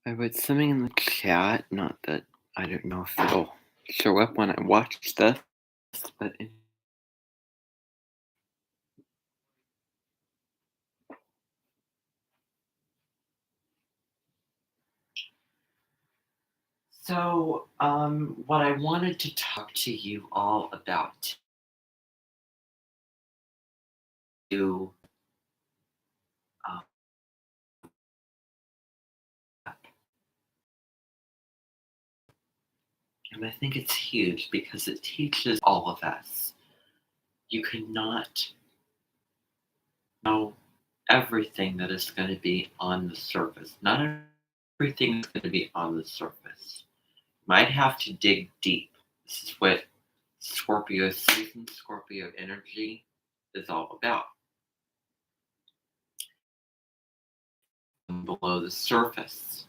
I wrote something in the chat, not that I don't know if it'll show up when I watch this, but what I wanted to talk to you all about you, um, and I think it's huge because it teaches all of us. You cannot know everything that is going to be on the surface. Not everything is going to be on the surface. You might have to dig deep. This is what Scorpio season, Scorpio energy is all about. Below the surface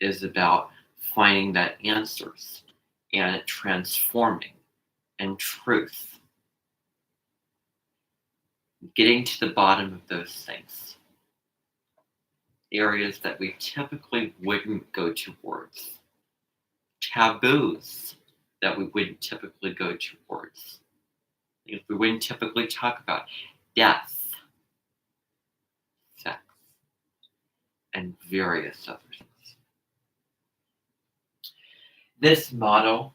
is about finding that answers and transforming and truth, getting to the bottom of those things. Areas that we typically wouldn't go towards, taboos that we wouldn't typically go towards. If we wouldn't typically talk about death, sex, and various other things. This model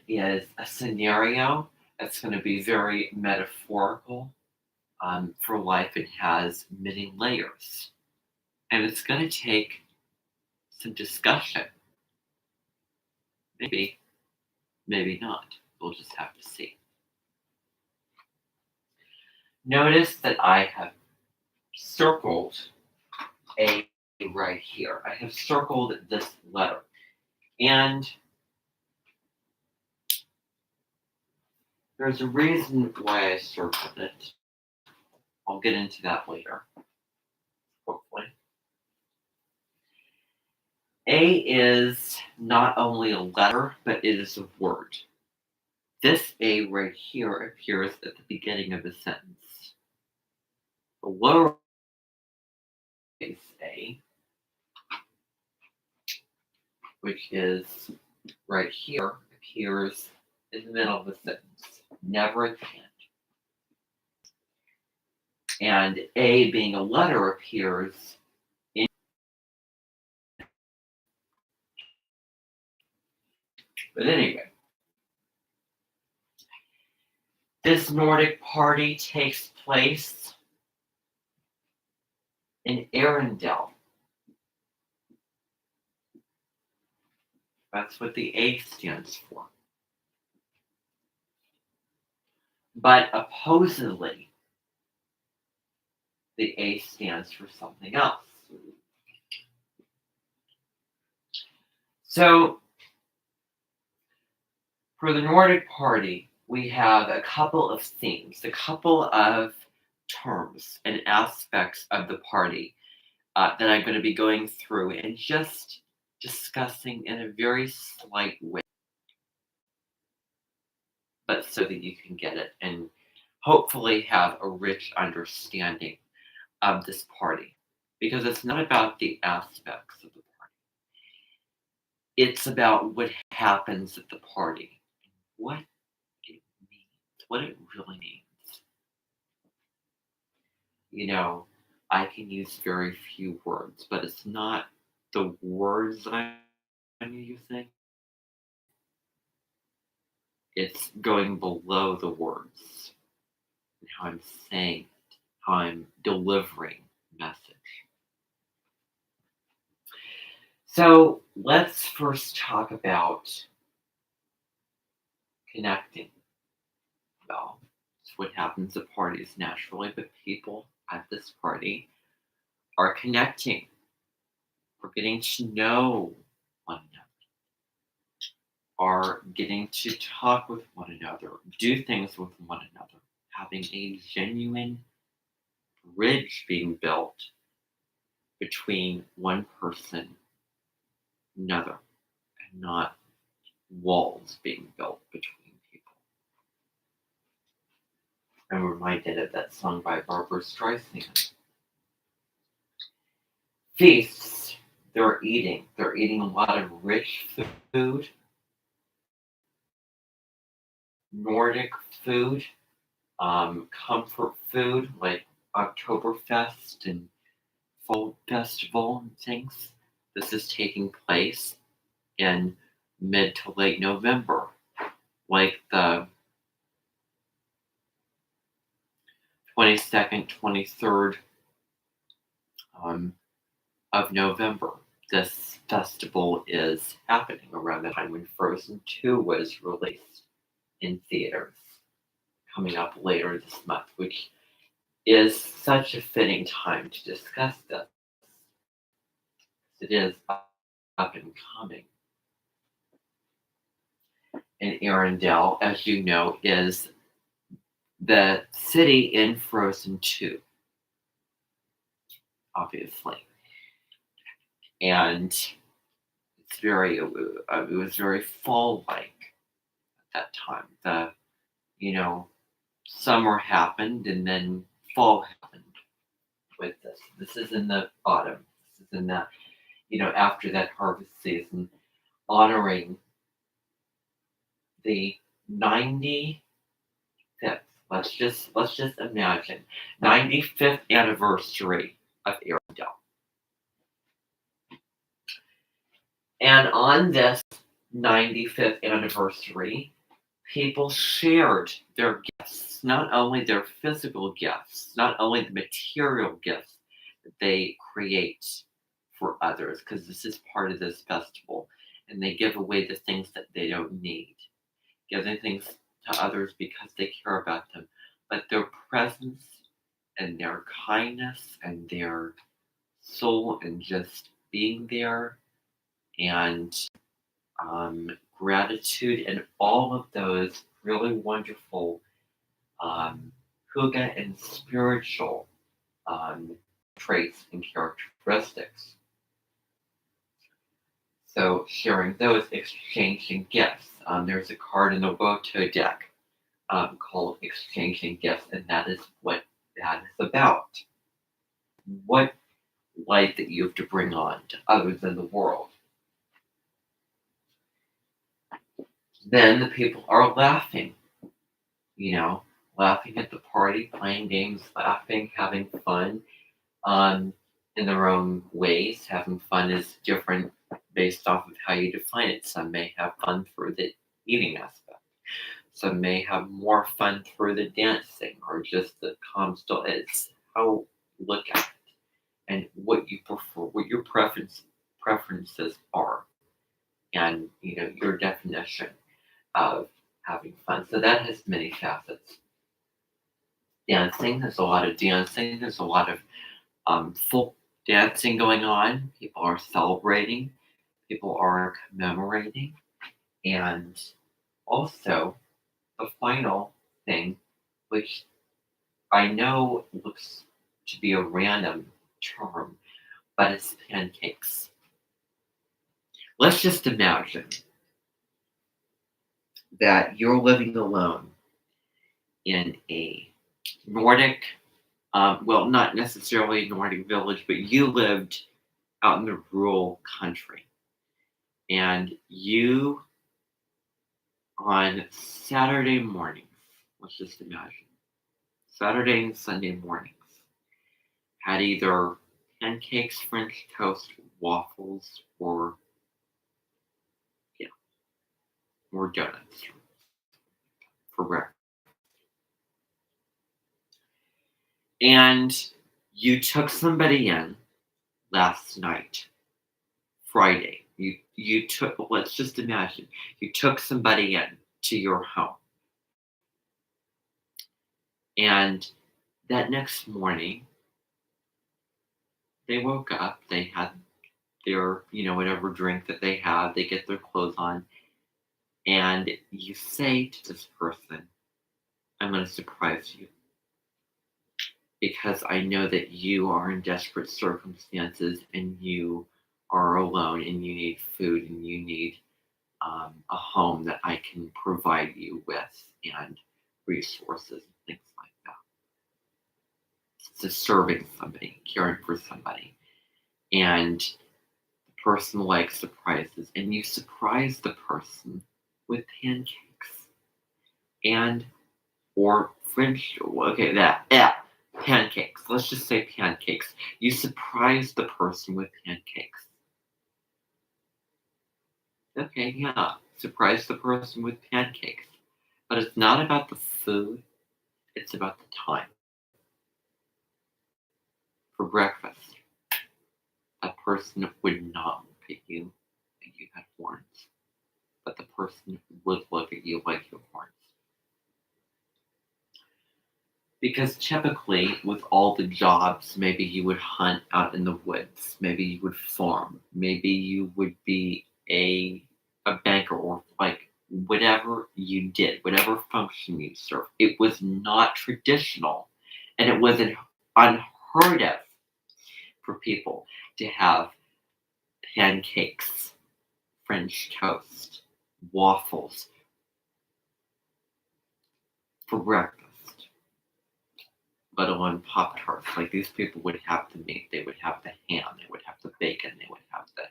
is a scenario that's going to be very metaphorical for life. It has many layers, and it's going to take some discussion. Maybe, maybe not. We'll just have to see. Notice that I have circled A right here. I have circled this letter. And there's a reason why I circled it. I'll get into that later, hopefully. A is not only a letter, but it is a word. This A right here appears at the beginning of the sentence. The lowercase a, which is right here, appears in the middle of the sentence, never at the end. And A being a letter appears in. But anyway, this Nordic party takes place in Arendelle. That's what the A stands for. But oppositely, the A stands for something else. So, for the Nordic party, we have a couple of themes, a couple of terms and aspects of the party that I'm going to be going through and just discussing in a very slight way, but so that you can get it and hopefully have a rich understanding of this party. Because it's not about the aspects of the party. It's about what happens at the party, what it means, what it really means. You know, I can use very few words, but it's not the words that I'm using. It's going below the words and how I'm saying it, how I'm delivering message. So let's first talk about connecting. Well, it's what happens at parties naturally, but people at this party are connecting. We're getting to know one another, are getting to talk with one another, do things with one another, having a genuine bridge being built between one person and another, and not walls being built between people. I'm reminded of that song by Barbara Streisand. Feasts they're eating. They're eating a lot of rich food, Nordic food, comfort food like Oktoberfest and Fall Festival and things. This is taking place in mid to late November, like the 22nd, 23rd um, of November. This festival is happening around the time when Frozen 2 was released in theaters, coming up later this month, which is such a fitting time to discuss this. It is up and coming. And Arendelle, as you know, is the city in Frozen 2, obviously. And it was very fall-like at that time. You know, summer happened and then fall happened with this. This is in the autumn. This is in the, after that harvest season, honoring the 95th. Let's just imagine 95th anniversary of Arendelle. And on this 95th anniversary, people shared their gifts, not only their physical gifts, not only the material gifts that they create for others, because this is part of this festival, and they give away the things that they don't need, giving things to others because they care about them, but their presence and their kindness and their soul and just being there and gratitude and all of those really wonderful Huga and spiritual um, traits and characteristics. So sharing those, exchanging gifts. There's a card in the Woto deck called Exchanging Gifts, and that is what that is about. What light that you have to bring on to others in the world. Then the people are laughing, laughing at the party, playing games, laughing, having fun in their own ways. Having fun is different based off of how you define it. Some may have fun through the eating aspect. Some may have more fun through the dancing or just the calm still. It's how you look at it and what you prefer, what your preferences are, and your definition of having fun. So that has many facets. Dancing, there's a lot of dancing. There's a lot of folk dancing going on. People are celebrating. People are commemorating. And also, the final thing, which I know looks to be a random term, but it's pancakes. Let's just imagine that you're living alone in a Nordic, well, not necessarily a Nordic village, but you lived out in the rural country. And you, on Saturday mornings, let's just imagine, Saturday and Sunday mornings, had either pancakes, French toast, waffles, or, yeah, or donuts for breakfast. And you took somebody in last night, Friday. You took, let's just imagine, you took somebody in to your home. And that next morning, they woke up, they had their, whatever drink that they have, they get their clothes on, and you say to this person, I'm going to surprise you because I know that you are in desperate circumstances and you are alone and you need food and you need a home that I can provide you with and resources and things like that. It's serving somebody, caring for somebody. And Person likes surprises, and you surprise the person with pancakes and or French. Okay, pancakes. Let's just say pancakes. You surprise the person with pancakes. Okay, yeah, surprise the person with pancakes. But it's not about the food, it's about the time. For breakfast, a person would not look at you like you had horns, but the person would look at you like you had horns. Because typically, with all the jobs, maybe you would hunt out in the woods, maybe you would farm, maybe you would be a banker, or like whatever you did, whatever function you served. It was not traditional, and it wasn't unheard of for people to have pancakes, French toast, waffles for breakfast, let alone Pop Tarts. Like these people would have the meat, they would have the ham, they would have the bacon, they would have the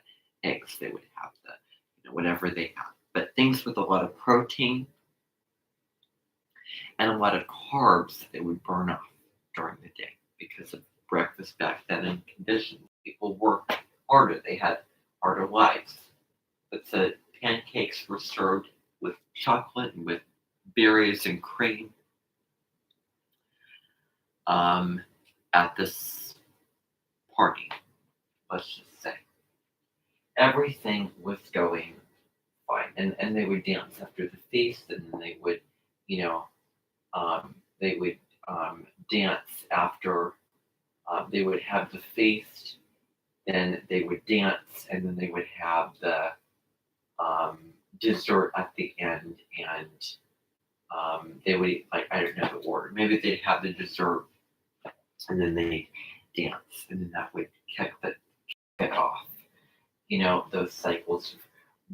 eggs, they would have the, whatever they have. But things with a lot of protein and a lot of carbs that they would burn off during the day because of breakfast back then and conditions. People worked harder, they had harder lives. But the pancakes were served with chocolate and with berries and cream at this party, let's just say. Everything was going fine. And they would dance after the feast, and then they would, you know, they would dance after they would have the feast, then they would dance, and then they would have the dessert at the end, and they would eat, like, I don't know the order. Maybe they'd have the dessert, and then they dance, and then that would kick it off. Those cycles of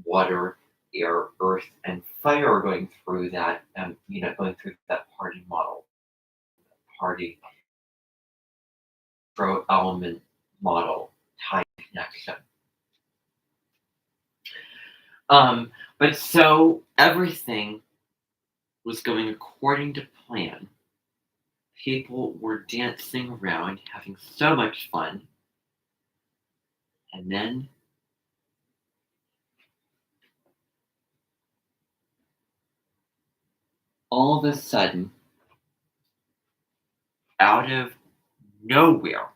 water, air, earth, and fire going through that, going through that party model, party pro element model type connection. But so everything was going according to plan. People were dancing around, having so much fun. And then all of a sudden, out of nowhere,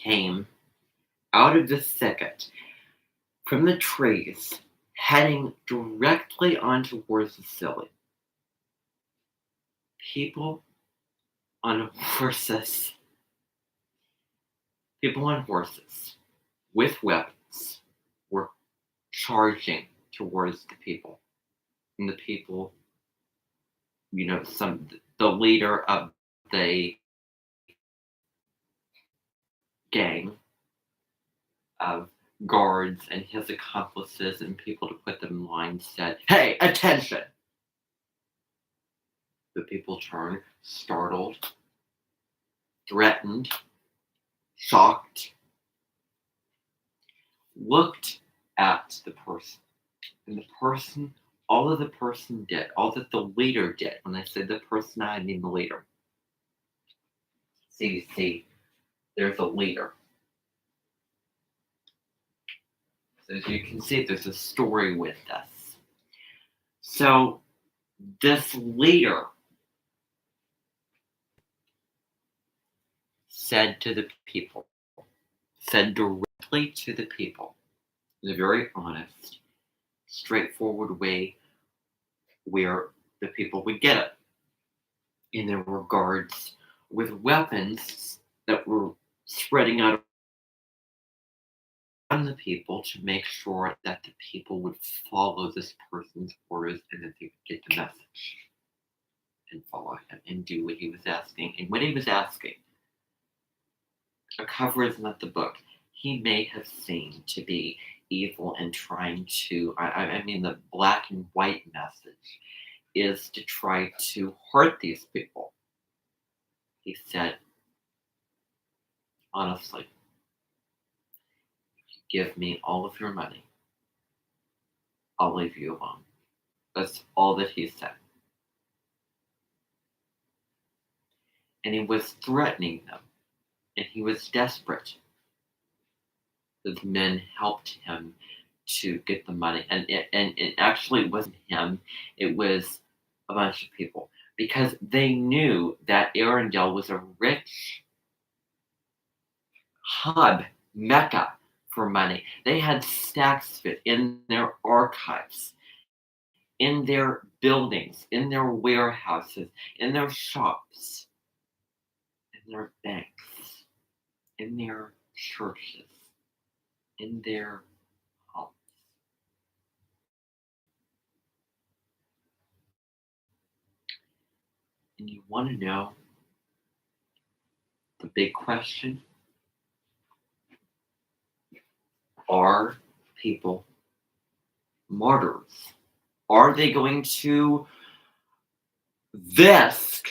came out of the thicket from the trees, heading directly on towards the silly. People on horses. People on horses with weapons were charging towards the people. And the people, the leader of the gang of guards and his accomplices and people to put them in line said, "Hey, attention!" The people turned, startled, threatened, shocked, looked at the person. And all that the person did, all that the leader did, when I say the person, I mean the leader. See, there's a leader. So as you can see, there's a story with this. So this leader said directly to the people, in a very honest, straightforward way where the people would get it. And there were guards with weapons that were spreading out on the people to make sure that the people would follow this person's orders and that they would get the message and follow him and do what he was asking. And when he was asking, a cover is not the book. He may have seemed to be evil and trying to, I mean, the black and white message is to try to hurt these people. He said, honestly, give me all of your money. I'll leave you alone. That's all that he said. And he was threatening them, and he was desperate. The men helped him to get the money, and it actually wasn't him; it was a bunch of people because they knew that Arendelle was a rich hub, mecca for money. They had stacks of it in their archives, in their buildings, in their warehouses, in their shops, in their banks, in their churches, in their homes. And you want to know the big question? Are people martyrs? Are they going to risk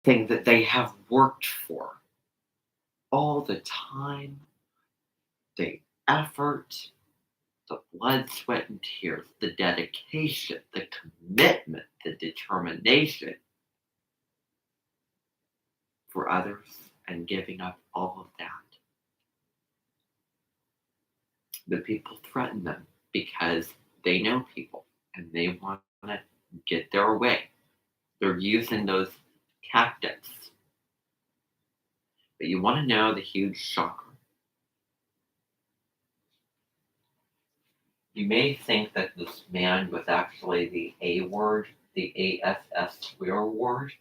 thing that they have worked for? All the time, the effort, the blood, sweat, and tears, the dedication, the commitment, the determination for others, and giving up all of that. The people threaten them because they know people and they want to get their way. They're using those tactics. But you want to know the huge shocker? You may think that this man was actually the A word, the ASS swear word,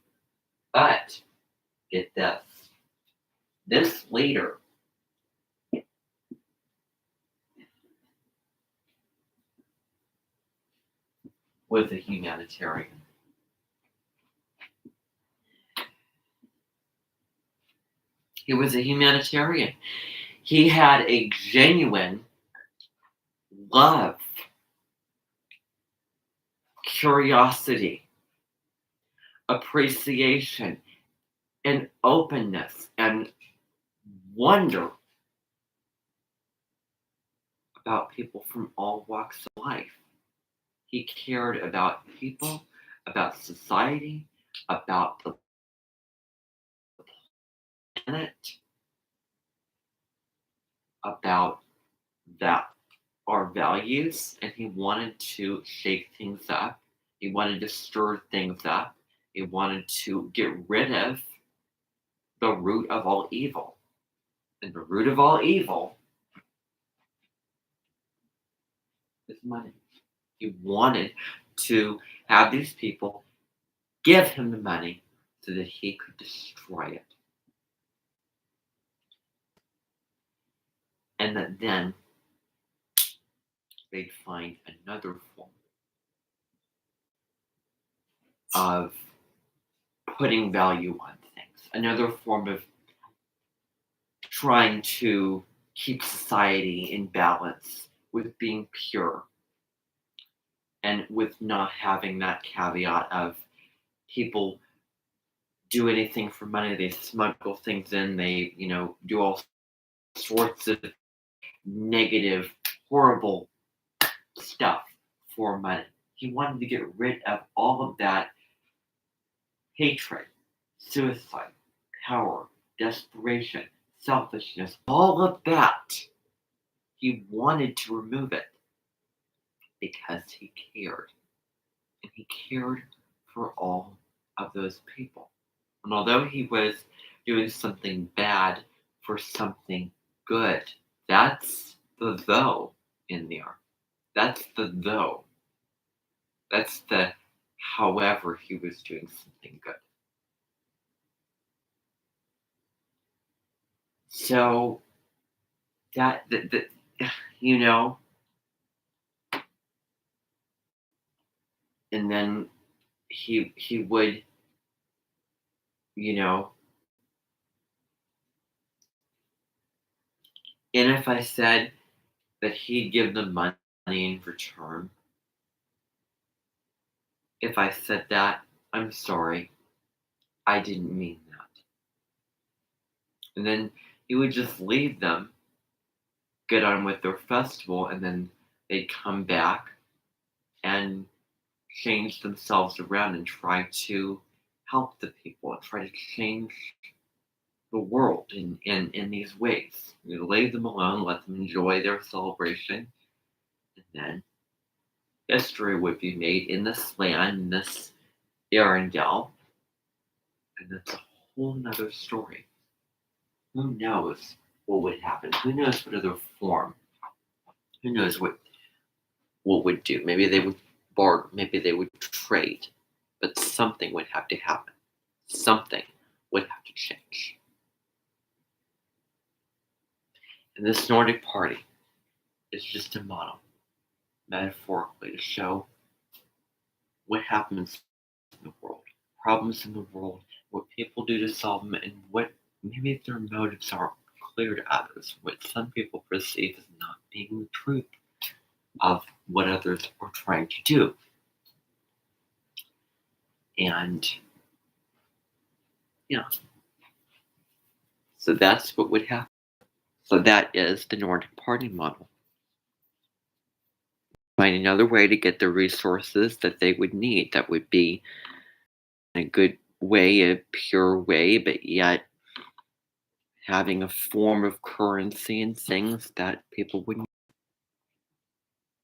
but get this. This leader was a humanitarian. He was a humanitarian. He had a genuine love, curiosity, appreciation, and openness and wonder about people from all walks of life. He cared about people, about society, about the planet, about that our values, and he wanted to shake things up. He wanted to stir things up. He wanted to get rid of the root of all evil. And the root of all evil is money. He wanted to have these people give him the money so that he could destroy it. And that then they'd find another form of putting value on things, another form of trying to keep society in balance with being pure and with not having that caveat of people do anything for money, they smuggle things in, they, do all sorts of negative, horrible stuff for money. He wanted to get rid of all of that hatred, suicide, power, desperation, selfishness, all of that. He wanted to remove it because he cared. And he cared for all of those people. And although he was doing something bad for something good, that's the though in there. That's the though. That's the however he was doing something good. So that you know, and then he would, you know, and if I said that he'd give them money in return, If I said that, I'm sorry. I didn't mean that. And then he would just leave them, get on with their festival, and then they'd come back and change themselves around and try to help the people and try to change the world in these ways. You leave them alone, let them enjoy their celebration, and then history would be made in this land, in this Arendelle, and that's a whole nother story. Who knows what would happen? Who knows what other form? Who knows what would do? Maybe they would barter, maybe they would trade, but something would have to happen. Something would have to change. And this Nordic party is just a model, metaphorically, to show what happens in the world, problems in the world, what people do to solve them, and what maybe their motives aren't clear to others, what some people perceive as not being the truth of what others are trying to do. And yeah, so that's what would happen. So that is the Nordic party model. Find another way to get the resources that they would need that would be in a good way, a pure way, but yet having a form of currency and things that people wouldn't